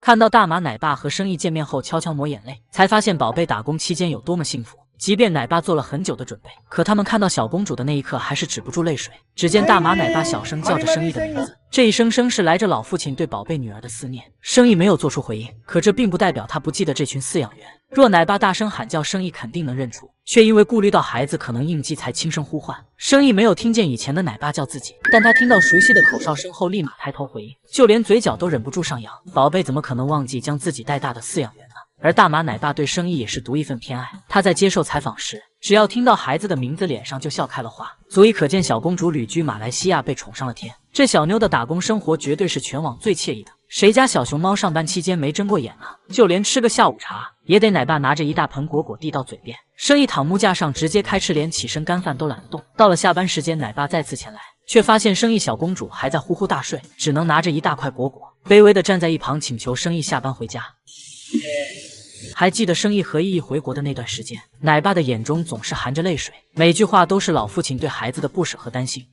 看到大马奶爸和生意见面后，悄悄抹眼泪，才发现宝贝打工期间有多么幸福。即便奶爸做了很久的准备，可他们看到小公主的那一刻，还是止不住泪水。只见大马奶爸小声叫着生意的名字，这一声声是来着老父亲对宝贝女儿的思念。生意没有做出回应，可这并不代表他不记得这群饲养员。若奶爸大声喊叫，生意肯定能认出，却因为顾虑到孩子可能应激，才轻声呼唤。生意没有听见以前的奶爸叫自己，但他听到熟悉的口哨声后，立马抬头回应，就连嘴角都忍不住上扬。宝贝怎么可能忘记将自己带大的饲养员呢？而大马奶爸对生意也是独一份偏爱，他在接受采访时，只要听到孩子的名字，脸上就笑开了花，足以可见小公主旅居马来西亚被宠上了天。这小妞的打工生活绝对是全网最惬意的，谁家小熊猫上班期间没睁过眼呢？就连吃个下午茶，也得奶爸拿着一大盆果果递到嘴边。生意躺木架上直接开吃，连起身干饭都懒得动。到了下班时间，奶爸再次前来，却发现生意小公主还在呼呼大睡，只能拿着一大块果果，卑微的站在一旁请求生意下班回家。还记得生意和意义回国的那段时间，奶爸的眼中总是含着泪水，每句话都是老父亲对孩子的不舍和担心。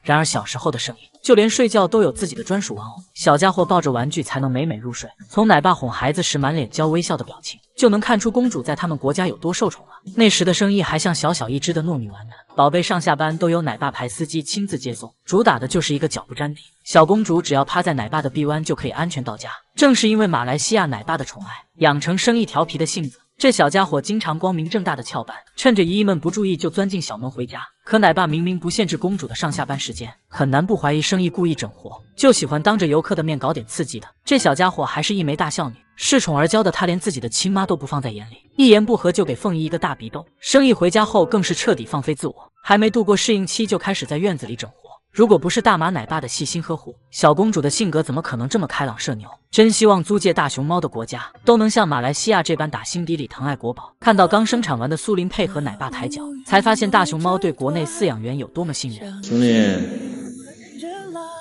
然而小时候的生意，就连睡觉都有自己的专属玩偶，小家伙抱着玩具才能美美入睡。从奶爸哄孩子时满脸娇微笑的表情，就能看出公主在他们国家有多受宠了。那时的生意还像小小一只的糯米丸呢，宝贝上下班都由奶爸派司机亲自接送，主打的就是一个脚不沾地。小公主只要趴在奶爸的臂弯就可以安全到家。正是因为马来西亚奶爸的宠爱，养成生意调皮的性子，这小家伙经常光明正大的翘班，趁着姨姨们不注意就钻进小门回家。可奶爸明明不限制公主的上下班时间，很难不怀疑生意故意整活，就喜欢当着游客的面搞点刺激的。这小家伙还是一枚大孝女，恃宠而骄的她连自己的亲妈都不放在眼里，一言不合就给凤仪一个大鼻斗。生意回家后更是彻底放飞自我，还没度过适应期就开始在院子里整活。如果不是大马奶爸的细心呵护，小公主的性格怎么可能这么开朗社牛？真希望租借大熊猫的国家都能像马来西亚这般打心底里疼爱国宝。看到刚生产完的苏林配合奶爸抬脚，才发现大熊猫对国内饲养员有多么信任。苏林，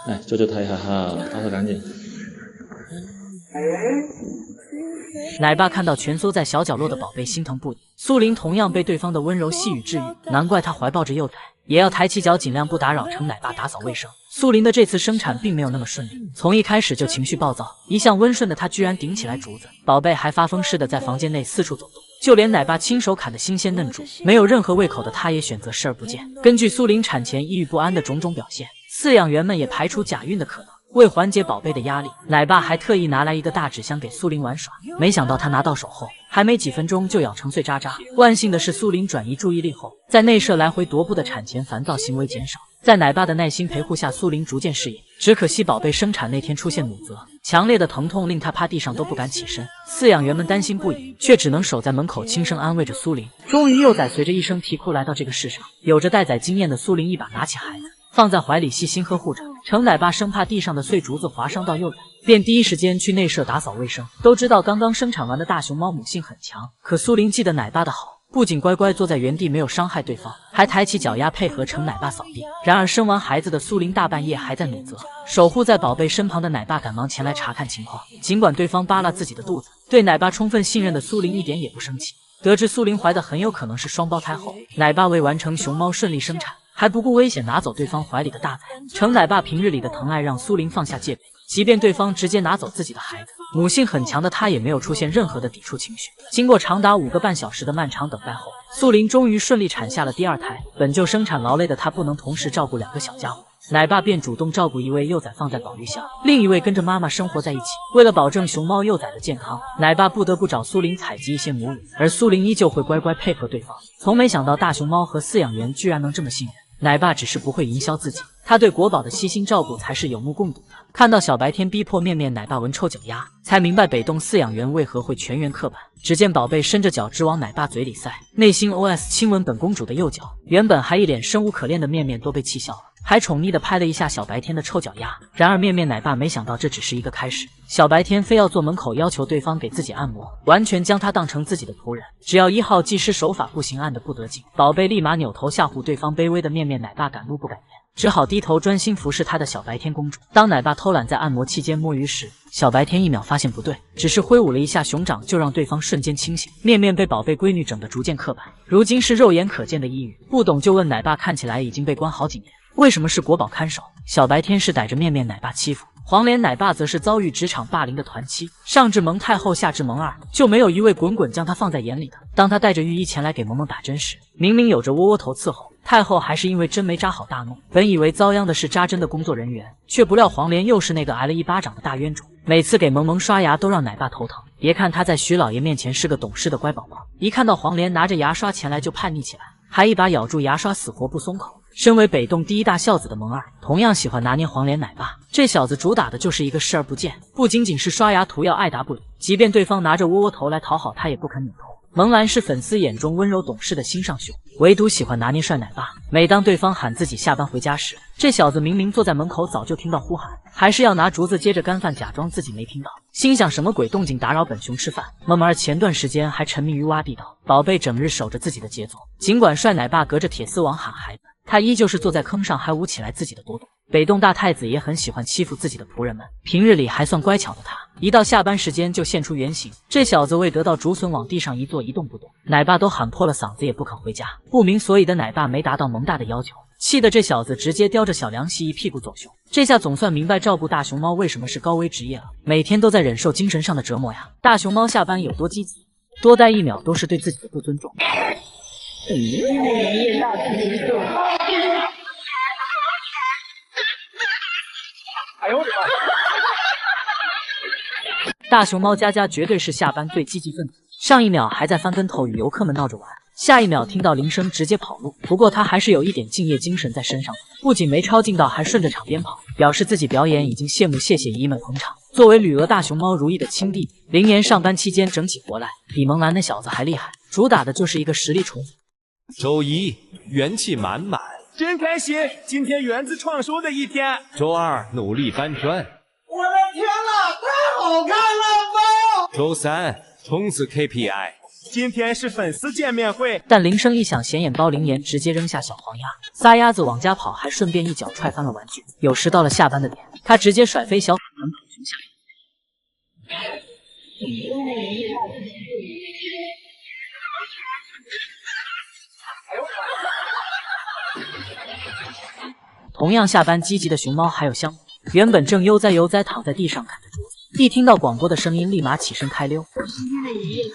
来救救它一下哈，打扫干净。奶爸看到蜷缩在小角落的宝贝，心疼不已。苏林同样被对方的温柔细语治愈，难怪他怀抱着幼崽也要抬起脚尽量不打扰成奶爸打扫卫生。苏林的这次生产并没有那么顺利，从一开始就情绪暴躁，一向温顺的他居然顶起来竹子，宝贝还发疯似的在房间内四处走动，就连奶爸亲手砍的新鲜嫩竹，没有任何胃口的他也选择视而不见。根据苏林产前抑郁不安的种种表现，饲养员们也排除假孕的可能。为缓解宝贝的压力，奶爸还特意拿来一个大纸箱给苏林玩耍，没想到他拿到手后还没几分钟就咬成碎渣渣。万幸的是，苏林转移注意力后，在内射来回踱步的产前烦躁行为减少，在奶爸的耐心陪护下，苏林逐渐适应。只可惜宝贝生产那天出现弩责，强烈的疼痛令他趴地上都不敢起身。饲养员们担心不已，却只能守在门口轻声安慰着苏林。终于，幼崽随着一声啼哭来到这个世上。有着待宰经验的苏林一把拿起孩子，放在怀里细心呵护着。程奶爸生怕地上的碎竹子划伤到幼崽，便第一时间去内舍打扫卫生。都知道刚刚生产完的大熊猫母性很强，可苏林记得奶爸的好，不仅乖乖坐在原地没有伤害对方，还抬起脚丫配合程奶爸扫地。然而生完孩子的苏林大半夜还在弩责，守护在宝贝身旁的奶爸赶忙前来查看情况。尽管对方扒拉自己的肚子，对奶爸充分信任的苏林一点也不生气。得知苏林怀的很有可能是双胞胎后，奶爸为完成熊猫顺利生产，还不顾危险拿走对方怀里的大崽。程奶爸平日里的疼爱让苏林放下戒备，即便对方直接拿走自己的孩子，母性很强的他也没有出现任何的抵触情绪。经过长达5个半小时的漫长等待后，苏林终于顺利产下了第2胎。本就生产劳累的他不能同时照顾2个小家伙，奶爸便主动照顾一位幼崽放在保育箱，另一位跟着妈妈生活在一起。为了保证熊猫幼崽的健康，奶爸不得不找苏林采集一些母乳，而苏林依旧会乖乖配合对方。从没想到大熊猫和饲养员居然能这么信任。奶爸只是不会营销自己，他对国宝的悉心照顾才是有目共睹的。看到小白天逼迫面面奶爸闻臭脚丫，才明白北洞饲养员为何会全员刻板。只见宝贝伸着脚直往奶爸嘴里塞，内心 OS 亲吻本公主的右脚。原本还一脸生无可恋的面面都被气笑了，还宠溺地拍了一下小白天的臭脚丫。然而面面奶爸没想到这只是一个开始，小白天非要坐门口要求对方给自己按摩，完全将他当成自己的仆人。只要1号技师手法不行，按得不得劲，宝贝立马扭头吓唬对方。卑微的面面奶爸敢怒不敢言，只好低头专心服侍他的小白天公主。当奶爸偷懒在按摩期间摸鱼时，小白天1秒发现不对，只是挥舞了一下熊掌就让对方瞬间清醒。面面被宝贝闺女整得逐渐刻板，如今是肉眼可见的抑郁，不懂就问奶爸看起来已经被关好几年。为什么是国宝看守？小白天是逮着面面奶爸欺负，黄莲奶爸则是遭遇职场霸凌的团妻，上至蒙太后，下至蒙二，就没有一位滚滚将他放在眼里的。当他带着御医前来给萌萌打针时，明明有着窝窝头伺候，太后还是因为针没扎好大怒。本以为遭殃的是扎针的工作人员，却不料黄莲又是那个挨了一巴掌的大冤种。每次给萌萌刷牙都让奶爸头疼。别看他在徐老爷面前是个懂事的乖宝宝，一看到黄莲拿着牙刷前来就叛逆起来，还一把咬住牙刷死活不松口。身为北洞第一大孝子的蒙二，同样喜欢拿捏黄莲奶爸。这小子主打的就是一个视而不见，不仅仅是刷牙涂药爱答不理，即便对方拿着窝窝头来讨好他，也不肯扭头。萌兰是粉丝眼中温柔懂事的心上雄，唯独喜欢拿捏帅奶爸。每当对方喊自己下班回家时，这小子明明坐在门口早就听到呼喊，还是要拿竹子接着干饭假装自己没听到，心想什么鬼动静打扰本熊吃饭。萌儿前段时间还沉迷于挖地道，宝贝整日守着自己的杰作，尽管帅奶爸隔着铁丝网喊孩子，他依旧是坐在坑上还捂起来自己的朵朵。北洞大太子也很喜欢欺负自己的仆人们，平日里还算乖巧的他，一到下班时间就现出原形。这小子为得到竹笋往地上一坐，一动不动，奶爸都喊破了嗓子也不肯回家。不明所以的奶爸没达到萌大的要求，气得这小子直接叼着小凉席一屁股走熊。这下总算明白照顾大熊猫为什么是高危职业了，每天都在忍受精神上的折磨呀。大熊猫下班有多积极，多待一秒都是对自己的不尊重。哎呦我的妈！大熊猫佳佳绝对是下班最积极分子，上一秒还在翻跟头与游客们闹着玩，下一秒听到铃声直接跑路。不过他还是有一点敬业精神在身上的，不仅没抄近道，还顺着场边跑，表示自己表演已经谢幕，谢谢姨们捧场。作为旅俄大熊猫如意的亲弟，林岩上班期间整起活来，比萌兰那小子还厉害，主打的就是一个实力宠子。周一元气满满，真开心！今天园子创收的一天。周二努力搬砖，我的天哪，太好看了吧！周三冲刺 KPI， 今天是粉丝见面会。但铃声一响，显眼包林岩直接扔下小黄鸭，撒丫子往家跑，还顺便一脚踹翻了玩具。有时到了下班的点，他直接甩飞小粉盆跑熊下。同样下班积极的熊猫还有香菇，原本正悠哉悠哉躺在地上啃着竹子，一听到广播的声音，立马起身开溜。今天的爷爷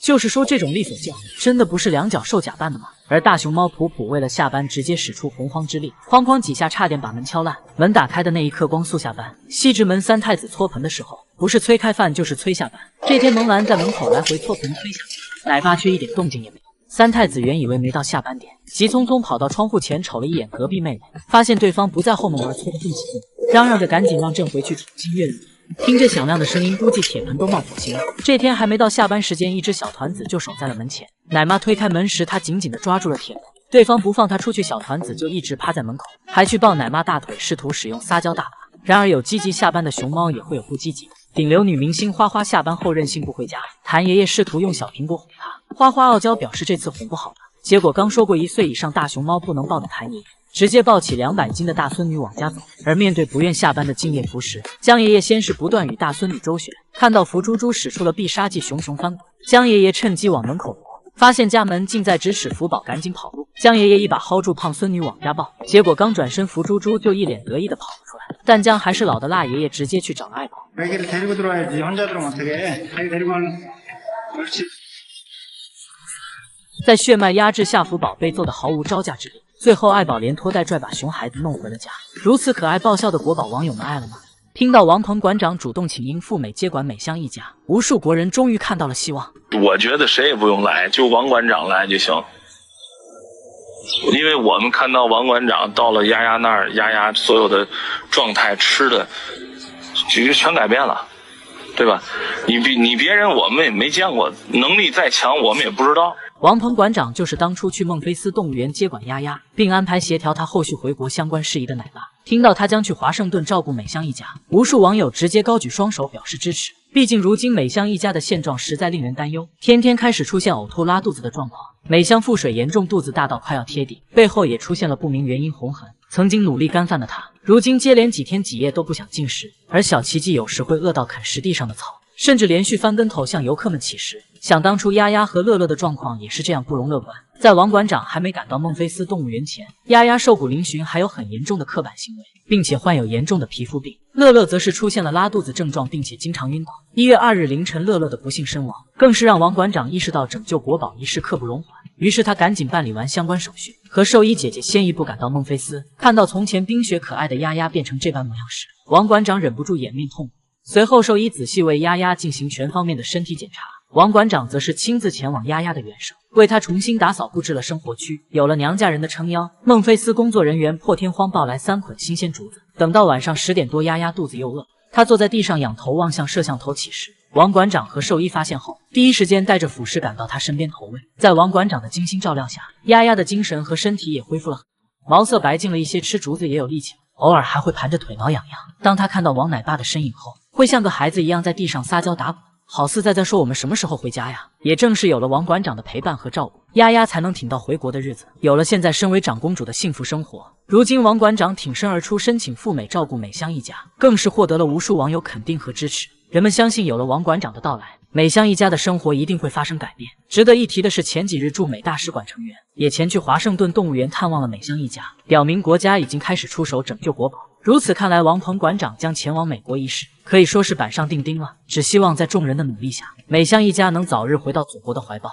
就是说，这种利索劲真的不是两脚兽假扮的吗？而大熊猫普普为了下班，直接使出洪荒之力，哐哐几下差点把门敲烂。门打开的那一刻，光速下班。西直门三太子搓盆的时候，不是催开饭就是催下班。这天萌兰在门口来回搓盆催下班，奶爸却一点动静也没有。三太子原以为没到下班点，急匆匆跑到窗户前瞅了一眼隔壁妹妹，发现对方不在后门而搓得更起劲，嚷嚷着赶紧让朕回去重新阅历。听着响亮的声音，估计铁盆都冒火星了。这天还没到下班时间，一只小团子就守在了门前。奶妈推开门时，他紧紧地抓住了铁盆，对方不放他出去，小团子就一直趴在门口，还去抱奶妈大腿，试图使用撒娇大法。然而有积极下班的熊猫，也会有不积极的。顶流女明星花花下班后任性不回家，谭爷爷试图用小苹果哄她，花花傲娇表示这次哄不好的。结果刚说过1岁以上大熊猫不能抱的谭爷爷，直接抱起200斤的大孙女往家走。而面对不愿下班的敬业福时，江爷爷先是不断与大孙女周旋，看到福猪猪使出了必杀技熊熊翻滚，江爷爷趁机往门口挪，发现家门近在咫尺，福宝赶紧跑路，江爷爷一把薅住胖孙女往家抱，结果刚转身，福猪猪就一脸得意的跑了出来。但江还是老的辣爷爷，直接去找了爱宝。在血脉压制下，福宝被揍得毫无招架之力，最后爱宝连拖带拽把熊孩子弄回了家。如此可爱爆笑的国宝，网友们爱了吗？听到王鹏馆长主动请缨赴美接管美香一家，无数国人终于看到了希望。我觉得谁也不用来，就王馆长来就行，因为我们看到王馆长到了丫丫那儿，丫丫所有的状态、吃的，全改变了，对吧？你别人我们也没见过，能力再强我们也不知道。王鹏馆长就是当初去孟菲斯动物园接管丫丫，并安排协调他后续回国相关事宜的奶爸。听到他将去华盛顿照顾美香一家，无数网友直接高举双手表示支持。毕竟如今美香一家的现状实在令人担忧，天天开始出现呕吐拉肚子的状况。美香腹水严重，肚子大到快要贴地，背后也出现了不明原因红痕。曾经努力干饭的他，如今接连几天几夜都不想进食，而小奇迹有时会饿到啃食地上的草。甚至连续翻跟头向游客们乞食。想当初丫丫和乐乐的状况也是这样不容乐观。在王馆长还没赶到孟菲斯动物园前，丫丫瘦骨嶙峋，还有很严重的刻板行为，并且患有严重的皮肤病。乐乐则是出现了拉肚子症状，并且经常晕倒。1月2日凌晨，乐乐的不幸身亡，更是让王馆长意识到拯救国宝一事刻不容缓。于是他赶紧办理完相关手续，和兽医姐姐先一步赶到孟菲斯。看到从前冰雪可爱的丫丫变成这般模样时，王馆长忍不住掩面痛哭。随后兽医仔细为丫丫进行全方面的身体检查，王馆长则是亲自前往丫丫的原舍，为她重新打扫布置了生活区。有了娘家人的撑腰，孟菲斯工作人员破天荒抱来3捆新鲜竹子。等到晚上10点多，丫丫肚子又饿，她坐在地上仰头望向摄像头乞食。王馆长和兽医发现后，第一时间带着俯视赶到她身边投喂。在王馆长的精心照料下，丫丫的精神和身体也恢复了很多，毛色白净了一些，吃竹子也有力气了，偶尔还会盘着腿挠痒痒。当她看到王奶爸的身影后，会像个孩子一样在地上撒娇打滚，好似在说我们什么时候回家呀。也正是有了王馆长的陪伴和照顾，丫丫才能挺到回国的日子，有了现在身为长公主的幸福生活。如今王馆长挺身而出，申请赴美照顾美香一家，更是获得了无数网友肯定和支持。人们相信有了王馆长的到来，美香一家的生活一定会发生改变。值得一提的是，前几日驻美大使馆成员也前去华盛顿动物园探望了美香一家，表明国家已经开始出手拯救国宝。如此看来，王鹏馆长将前往美国一事可以说是板上钉钉了。只希望在众人的努力下，美香一家能早日回到祖国的怀抱。